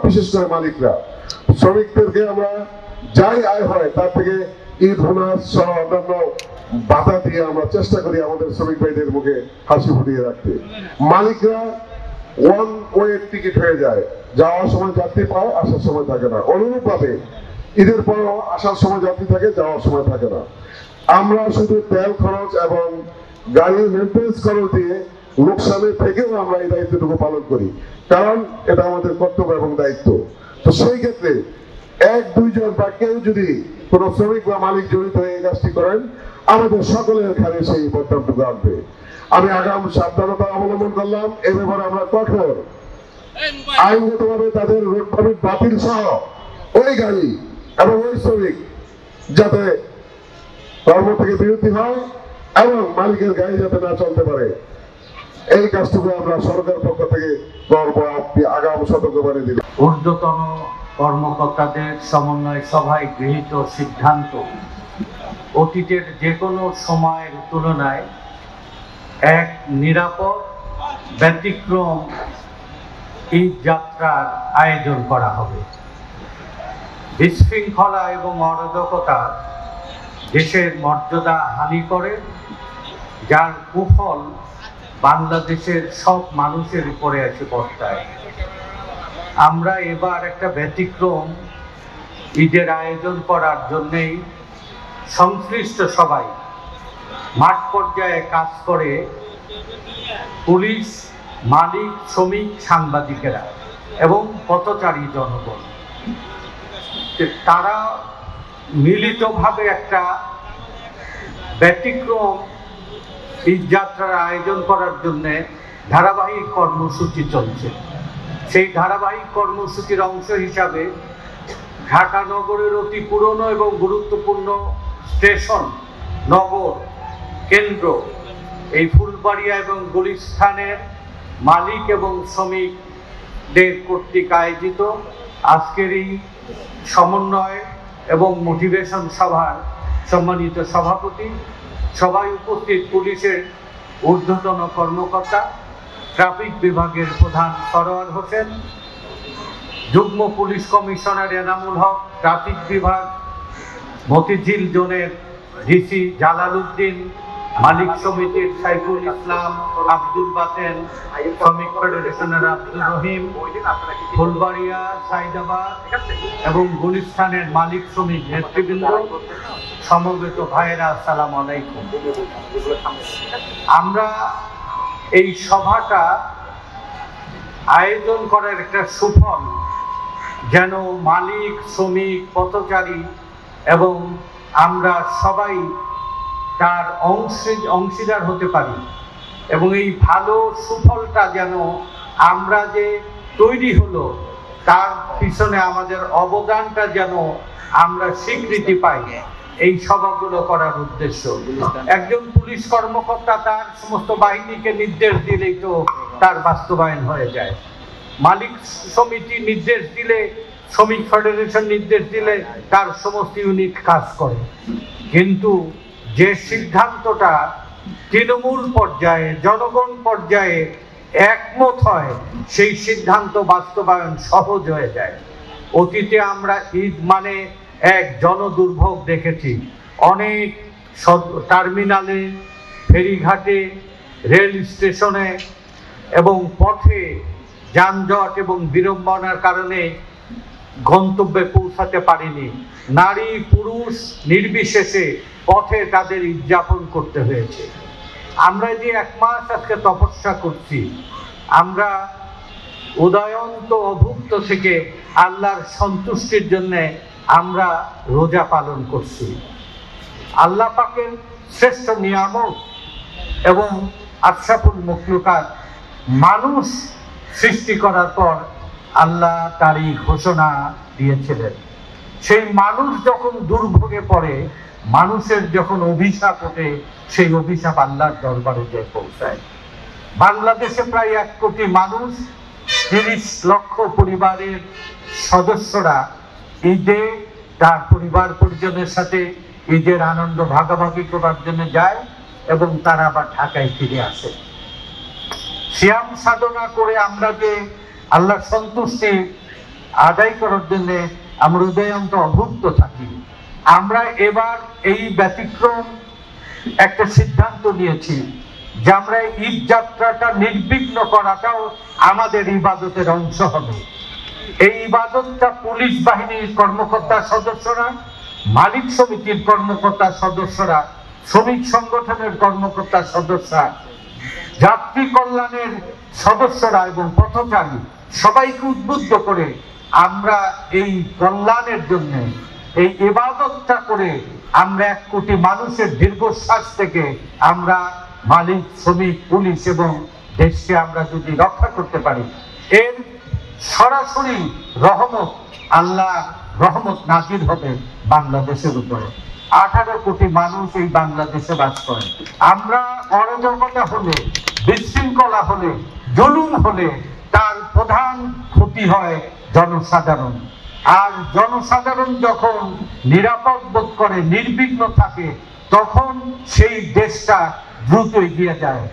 বিশেষ করে মালিকরা শ্রমিকদেরকে আমরা যাই আয় হয় তার থেকে ঈদ বোনাস সহ অন্যান্য বাধা দিয়ে আমরা চেষ্টা করি আমাদের শ্রমিক ভাইদের মুখে হাসি ফুটিয়ে রাখতে। মালিকরা ওয়ান ওয়ে টিকিট হয়ে যায়, যাওয়ার সময় যাত্রী পায়, আসার সময় থাকে না। অনুরূপভাবে ঈদের পরও আসার সময় যাত্রী থাকে, যাওয়ার সময় থাকে না। আমরা শুধু তেল খরচ এবং গাড়ির মেনটেন্স খরচ দিয়ে লোকসানে থেকেও আমরা এই দায়িত্বটুকু পালন করি, কারণ এটা আমাদের কর্তব্য এবং দায়িত্ব। তো সেই ক্ষেত্রে এক দুইজন বা কেউ যদি কোনো শ্রমিক বা মালিক জড়িত হয়ে এই কাজটি করেন, আমাদের সকলের ঘাড়ে সেই বদনামটুকু আসবে। আমি আগাম সাবধানতা অবলম্বন করলাম। এ ব্যাপারে আমরা কঠোর আইনগতভাবে তাদের রোড পারমিট বাতিল সহ ওই গাড়ি এবং ওই শ্রমিক যাতে কর্ম থেকে বিরতি হয় এবং মালিকের গাড়ি যাতে না চলতে পারে, এই কাজটুকু আমরা সরকার পক্ষ থেকে করব। আপনি আগাম সতর্কবাণী দিলেন। ঊর্ধ্বতন কর্মকর্তাদের সমন্বয় সভায় গৃহীত সিদ্ধান্ত অতীতের যে কোনো সময়ের তুলনায় এক নিরাপদ ব্যতিক্রম ঈদ যাত্রার আয়োজন করা হবে। বিশৃঙ্খলা এবং অরাজকতা দেশের মর্যাদা হানি করে, যার কুফল বাংলাদেশের সব মানুষের উপরে এসে পড়তায়। আমরা এবার একটা ব্যতিক্রম ঈদের আয়োজন করার জন্যেই সংশ্লিষ্ট সবাই মাঠ পর্যায়ে কাজ করে, পুলিশ, মালিক, শ্রমিক, সাংবাদিকেরা এবং পথচারী জনগণ, তারা মিলিতভাবে একটা ব্যতিক্রম ঈদ যাত্রার আয়োজন করার জন্য ধারাবাহিক কর্মসূচি চলছে। সেই ধারাবাহিক কর্মসূচির অংশ হিসাবে ঢাকা নগরের অতি পুরনো এবং গুরুত্বপূর্ণ স্টেশন, নগর কেন্দ্র এই ফুলবাড়িয়া এবং গুলিস্তানের মালিক এবং শ্রমিকদের কর্তৃক আয়োজিত আজকের এই সমন্বয় এবং মোটিভেশন সভার সম্মানিত সভাপতি, সবাই উপস্থিত পুলিশের ঊর্ধ্বতন কর্মকর্তা, ট্রাফিক বিভাগের প্রধান সরোয়ার হোসেন, যুগ্ম police commissioner Enamul Haque, traffic বিভাগ মতিঝিল জোনের ডিসি জালাল উদ্দিন, মালিক সমিতির সাইফুল ইসলাম, আব্দুল বাতেন, শ্রমিক ফেডারেশনের আব্দুল রহিম, ফুলবাড়িয়া, সাইদাবাদ এবং গুলিস্তানের মালিক শ্রমিক নেতৃবৃন্দ, সমবেত ভাইয়েরা, আসসালামু আলাইকুম। আমরা এই সভাটা আয়োজন করার একটা সুফল যেন মালিক, শ্রমিক, পথচারী এবং আমরা সবাই তার অংশীদার হতে পারি, এবং এই ভালো সুফলটা যেন আমরা যে তৈরি হলো তার পিছনে আমাদের অবদানটা যেন আমরা স্বীকৃতি পাই, এই সভাগুলো করার উদ্দেশ্য। একজন পুলিশ কর্মকর্তা তার সমস্ত বাহিনীকে নির্দেশ দিলেই তো তার বাস্তবায়ন হয়ে যায়। মালিক সমিতি নির্দেশ দিলে, শ্রমিক ফেডারেশন নির্দেশ দিলে তার সমস্ত ইউনিট কাজ করে। কিন্তু যে সিদ্ধান্তটা তৃণমূল পর্যায়ে, জনগণ পর্যায়ে একমত হয়, সেই সিদ্ধান্ত বাস্তবায়ন সহজ হয়ে যায়। অতীতে আমরা ঈদ মানে এক জনদুর্ভোগ দেখেছি। অনেক টার্মিনালে, ফেরিঘাটে, রেল স্টেশনে এবং পথে যানজট এবং বিড়ম্বনার কারণে গন্তব্যে পৌঁছাতে পারিনি। নারী পুরুষ নির্বিশেষে পথে তাদের উদযাপন করতে হয়েছে। আমরা যে এক মাস আজকে তপস্যা করছি, আমরা উদয়ন্ত অভুক্ত থেকে আল্লাহর সন্তুষ্টির জন্য আমরা রোজা পালন করছি। আল্লাহ পাকের শ্রেষ্ঠ নিয়ামত এবং আশরাফুল মখলুকাত মানুষ সৃষ্টি করার পর আল্লাহ তারই ঘোষণা দিয়েছিলেন। সেই মানুষ যখন দুর্ভোগে পড়ে, মানুষের যখন অভিশাপ ওঠে, সেই অভিশাপ আল্লাহর দরবারে গিয়ে পৌঁছায়। বাংলাদেশে প্রায় 1 কোটি মানুষ, 30 লক্ষ পরিবারের সদস্যরা ঈদে তার পরিবার পরিজনের সাথে ঈদের আনন্দ ভাগাভাগি করার জন্য যায় এবং তারা আবার ঢাকায় ফিরে আসে। সিয়াম সাধনা করে আমরা যে আল্লাহর সন্তুষ্টি আদায় করার জন্য আমরা হৃদয়ন্ত অভুক্ত থাকি। আমরা এবার এই ব্যতিক্রম একটা সিদ্ধান্ত নিয়েছি যে আমরা ঈদ যাত্রাটা নির্বিঘ্ন করাটাও আমাদের ইবাদতের অংশ হবে। এই ইবাদতটা পুলিশ বাহিনীর কর্মকর্তা সদস্যরা, মালিক সমিতির কর্মকর্তা সদস্যরা, শ্রমিক সংগঠনের কর্মকর্তা সদস্যরা, যাত্রী কল্যাণের সদস্যরা এবং পথচারী সবাইকে উদ্বুদ্ধ করে আমরা এই কল্যাণের জন্য এই ইবাদতটা করে আমরা 1 কোটি মানুষের দীর্ঘশ্বাস থেকে আমরা মালিক, শ্রমিক, পুলিশ এবং দেশকে আমরা যদি রক্ষা করতে পারি, এর সরাসরি রহমত, আল্লাহ রহমত নাজির হবে বাংলাদেশের উপরে। 18 কোটি মানুষ এই বাংলাদেশে বাস করে। আমরা অরাজকতা হলে, বিশৃঙ্খলা হলে, জুলুম হলে তার প্রধান ক্ষতি হয় জনসাধারণ। আর জনসাধারণ যখন নিরাপদ বোধ করে, নির্বিঘ্ন থাকে, তখন সেই দেশটা দ্রুত এগিয়ে যায়।